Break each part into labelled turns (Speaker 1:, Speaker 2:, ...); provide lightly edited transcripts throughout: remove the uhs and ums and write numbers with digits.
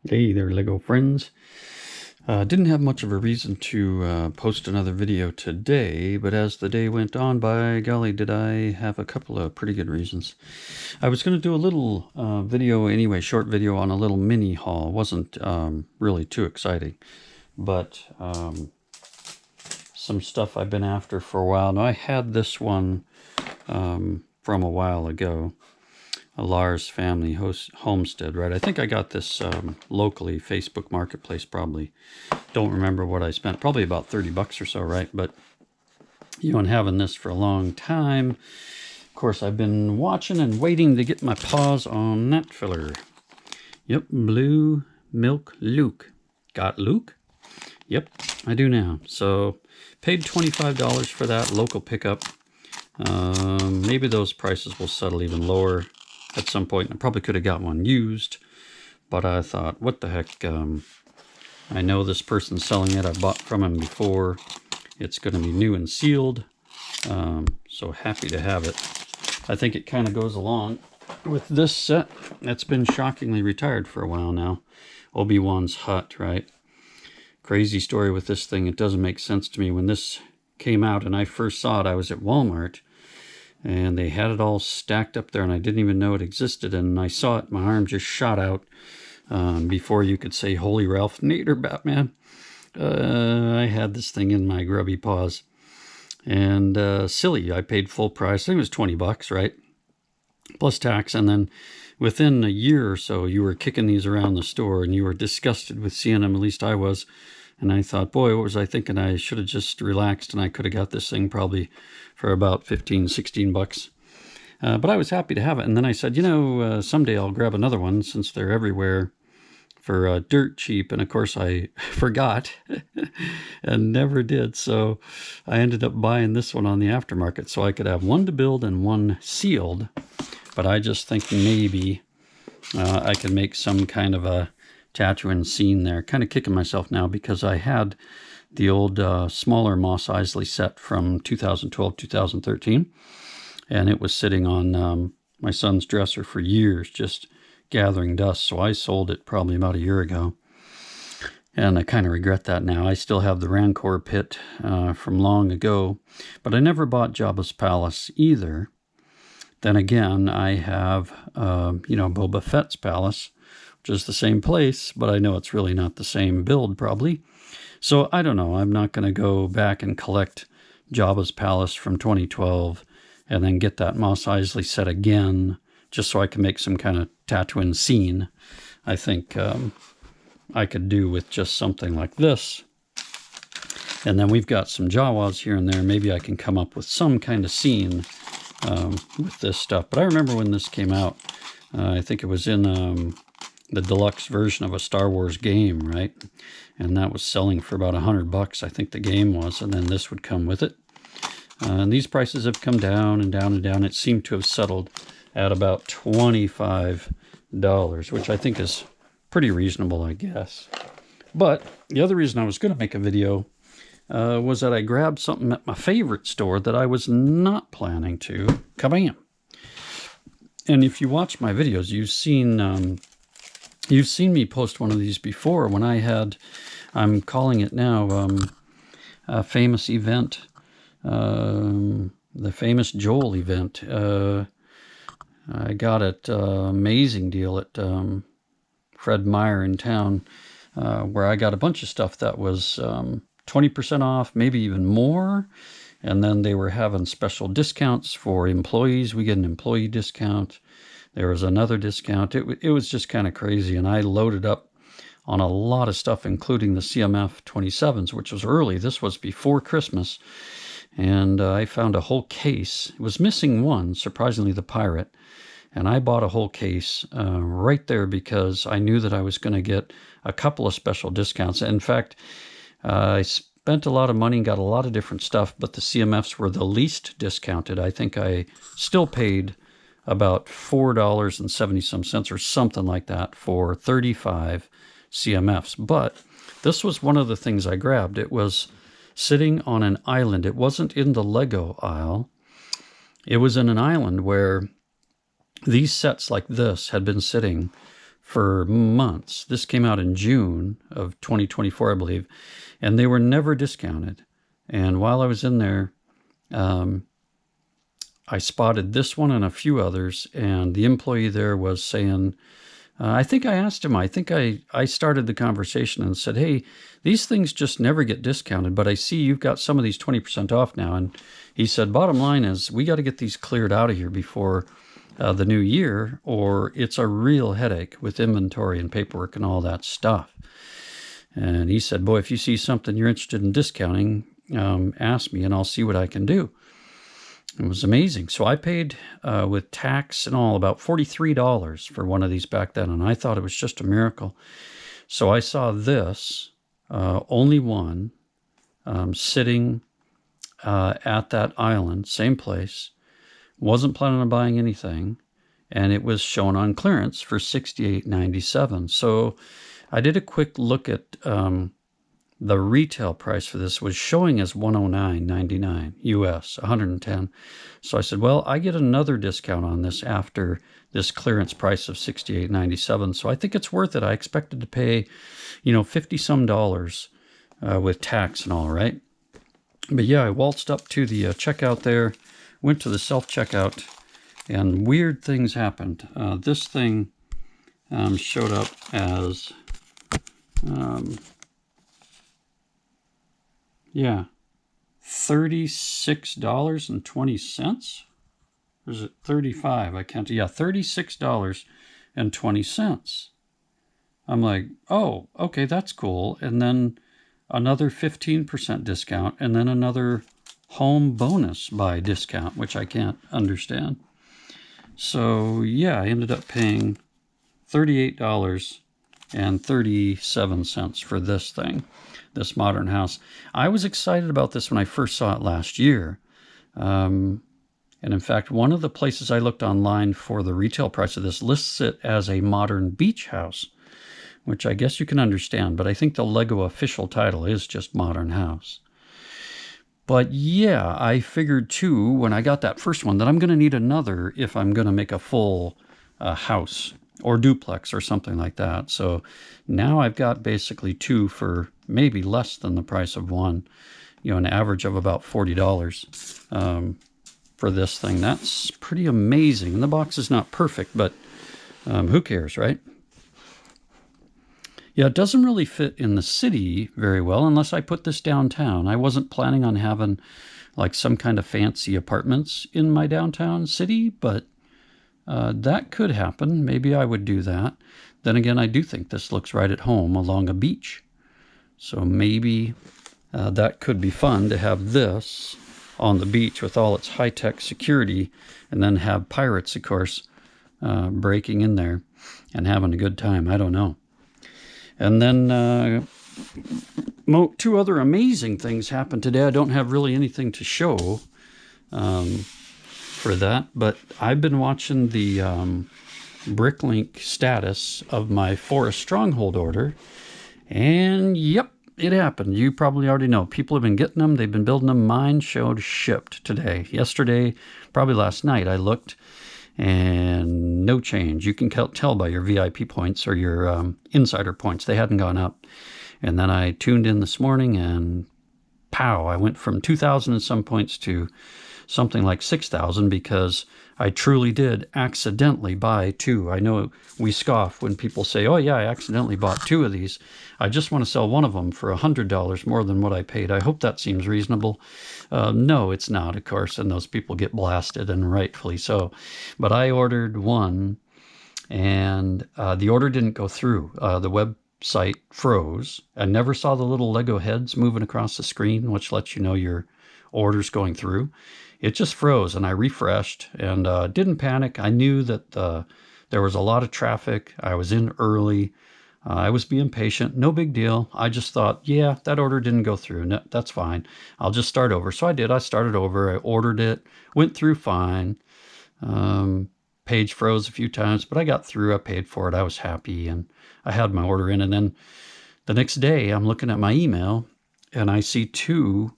Speaker 1: Hey there, Lego friends. Didn't have much of a reason to post another video today, but as the day went on, by golly, did I have a couple of pretty good reasons. I was going to do a little video anyway, short video on a little mini haul. Wasn't really too exciting, but some stuff I've been after for a while. Now, I had this one from a while ago. A Lars family homestead, right? I think I got this locally, Facebook Marketplace probably. Don't remember what I spent. Probably about 30 bucks or so, right? But, you know, and having this for a long time. Of course, I've been watching and waiting to get my paws on that filler. Yep, Blue Milk Luke. Got Luke? Yep, I do now. So, paid $25 for that local pickup. Maybe those prices will settle even lower at some point. I probably could have got one used, but I thought, what the heck, I know this person's selling it. I bought from him before. It's going to be new and sealed, so happy to have it. I think it kind of goes along with this set that's been shockingly retired for a while now. Obi-Wan's hut, right? Crazy story with this thing. It doesn't make sense to me. When this came out and I first saw it, I was at Walmart, and they had it all stacked up there, and I didn't even know it existed. And I saw it, my arm just shot out before you could say, "Holy Ralph Nader, Batman." I had this thing in my grubby paws. And silly, I paid full price. I think it was 20 bucks, right? Plus tax. And then within a year or so, you were kicking these around the store, and you were disgusted with seeing them. At least I was. And I thought, boy, what was I thinking? I should have just relaxed, and I could have got this thing probably for about 15, 16 bucks. But I was happy to have it. And then I said, you know, someday I'll grab another one since they're everywhere for dirt cheap. And of course I forgot and never did. So I ended up buying this one on the aftermarket so I could have one to build and one sealed. But I just think maybe I can make some kind of a Tatooine scene there. Kind of kicking myself now because I had the old smaller Mos Eisley set from 2012, 2013. And it was sitting on my son's dresser for years, just gathering dust. So I sold it probably about a year ago. And I kind of regret that now. I still have the Rancor pit from long ago. But I never bought Jabba's Palace either. Then again, I have, Boba Fett's Palace, which is the same place, but I know it's really not the same build probably. So I don't know. I'm not going to go back and collect Jabba's Palace from 2012 and then get that Mos Eisley set again just so I can make some kind of Tatooine scene. I think I could do with just something like this. And then we've got some Jawas here and there. Maybe I can come up with some kind of scene with this stuff. But I remember when this came out, I think it was in the deluxe version of a Star Wars game, right? And that was selling for about $100, I think the game was, and then this would come with it. And these prices have come down and down and down. It seemed to have settled at about $25, which I think is pretty reasonable, I guess. But the other reason I was going to make a video was that I grabbed something at my favorite store that I was not planning to. Kabam! And if you watch my videos, you've seen me post one of these before when I had, I'm calling it now, a famous event, the famous Joel event. I got it, amazing deal at Fred Meyer in town, where I got a bunch of stuff that was 20% off, maybe even more. And then they were having special discounts for employees. We get an employee discount. There was another discount. It was just kind of crazy. And I loaded up on a lot of stuff, including the CMF 27s, which was early. This was before Christmas. And I found a whole case. It was missing one, surprisingly, the Pirate. And I bought a whole case right there because I knew that I was going to get a couple of special discounts. In fact, I spent a lot of money and got a lot of different stuff, but the CMFs were the least discounted. I think I still paid about $4.70 or something like that for 35 CMFs. But this was one of the things I grabbed. It was sitting on an island. It wasn't in the Lego aisle. It was in an island where these sets like this had been sitting for months. This came out in June of 2024, I believe, and they were never discounted. And while I was in there, I spotted this one and a few others, and the employee there was saying, I think I asked him, I think I started the conversation and said, hey, these things just never get discounted, but I see you've got some of these 20% off now. And he said, bottom line is we got to get these cleared out of here before the new year, or it's a real headache with inventory and paperwork and all that stuff. And he said, boy, if you see something you're interested in discounting, ask me and I'll see what I can do. It was amazing. So I paid with tax and all about $43 for one of these back then, and I thought it was just a miracle. So I saw this, only one, sitting at that island, same place. Wasn't planning on buying anything, and it was shown on clearance for $68.97. So I did a quick look at the retail price for this was showing as $109.99 US, 110. So I said, well, I get another discount on this after this clearance price of $68.97. So I think it's worth it. I expected to pay, 50 some dollars with tax and all, right? But yeah, I waltzed up to the checkout there, went to the self-checkout, and weird things happened. This thing showed up as... $36.20? Or is it 35? I can't. Yeah, $36.20. I'm like, oh, okay, that's cool. And then another 15% discount, and then another home bonus buy discount, which I can't understand. So yeah, I ended up paying $38.37 for this thing. This modern house. I was excited about this when I first saw it last year. And in fact, one of the places I looked online for the retail price of this lists it as a modern beach house, which I guess you can understand, but I think the Lego official title is just modern house. But yeah, I figured too, when I got that first one, that I'm going to need another if I'm going to make a full house or duplex or something like that. So now I've got basically two for maybe less than the price of one, an average of about $40 for this thing. That's pretty amazing. And the box is not perfect, but who cares, right? Yeah, it doesn't really fit in the city very well unless I put this downtown. I wasn't planning on having like some kind of fancy apartments in my downtown city, but that could happen. Maybe I would do that. Then again, I do think this looks right at home along a beach. So maybe that could be fun to have this on the beach with all its high-tech security, and then have pirates, of course, breaking in there and having a good time. I don't know. And then two other amazing things happened today. I don't have really anything to show for that, but I've been watching the Bricklink status of my Forest Stronghold order, and yep, it happened. You probably already know. People have been getting them. They've been building them. Mine showed shipped today. Yesterday, probably last night, I looked, and no change. You can tell by your VIP points or your insider points. They hadn't gone up. And then I tuned in this morning, and pow, I went from 2,000 and some points to something like 6,000 because I truly did accidentally buy two. I know we scoff when people say, oh yeah, I accidentally bought two of these. I just want to sell one of them for $100 more than what I paid. I hope that seems reasonable. No, it's not, of course, and those people get blasted, and rightfully so. But I ordered one, and the order didn't go through. The website froze. I never saw the little Lego heads moving across the screen, which lets you know your order's going through. It just froze, and I refreshed and didn't panic. I knew that there was a lot of traffic. I was in early. I was being patient. No big deal. I just thought, yeah, that order didn't go through. No, that's fine. I'll just start over. So I did. I started over. I ordered it. Went through fine. Page froze a few times, but I got through. I paid for it. I was happy, and I had my order in. And then the next day, I'm looking at my email, and I see two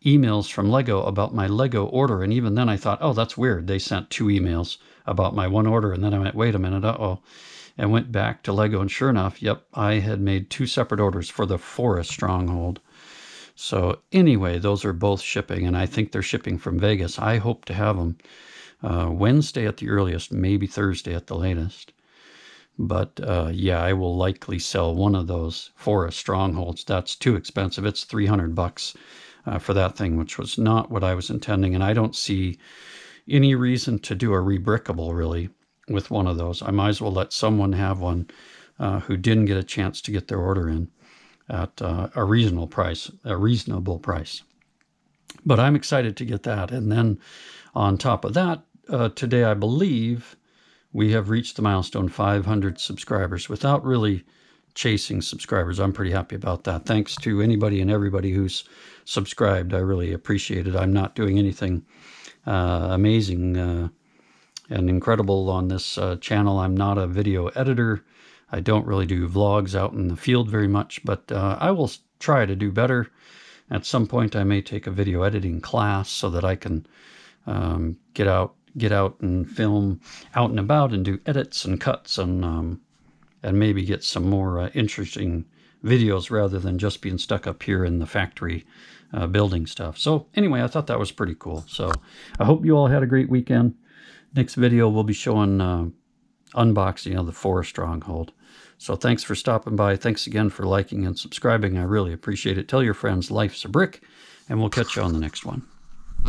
Speaker 1: emails from Lego about my Lego order. And even then I thought, oh, that's weird. They sent two emails about my one order. And then I went, wait a minute, uh-oh. and went back to Lego, and sure enough, yep, I had made 2 separate orders for the Forest Stronghold. So anyway, those are both shipping, and I think they're shipping from Vegas. I hope to have them Wednesday at the earliest, maybe Thursday at the latest. But yeah, I will likely sell one of those Forest Strongholds. That's too expensive. It's $300 for that thing, which was not what I was intending. And I don't see any reason to do a rebrickable, really, with one of those. I might as well let someone have one who didn't get a chance to get their order in at a reasonable price. But I'm excited to get that. And then on top of that, today I believe we have reached the milestone 500 subscribers without really chasing subscribers. I'm pretty happy about that. Thanks to anybody and everybody who's subscribed. I really appreciate it. I'm not doing anything amazing and incredible on this channel. I'm not a video editor. I don't really do vlogs out in the field very much, but I will try to do better. At some point, I may take a video editing class so that I can get out and film out and about and do edits and cuts and maybe get some more interesting videos rather than just being stuck up here in the factory building stuff. So anyway, I thought that was pretty cool. So I hope you all had a great weekend. Next video, we'll be showing unboxing of the Forest Stronghold. So thanks for stopping by. Thanks again for liking and subscribing. I really appreciate it. Tell your friends life's a brick, and we'll catch you on the next one.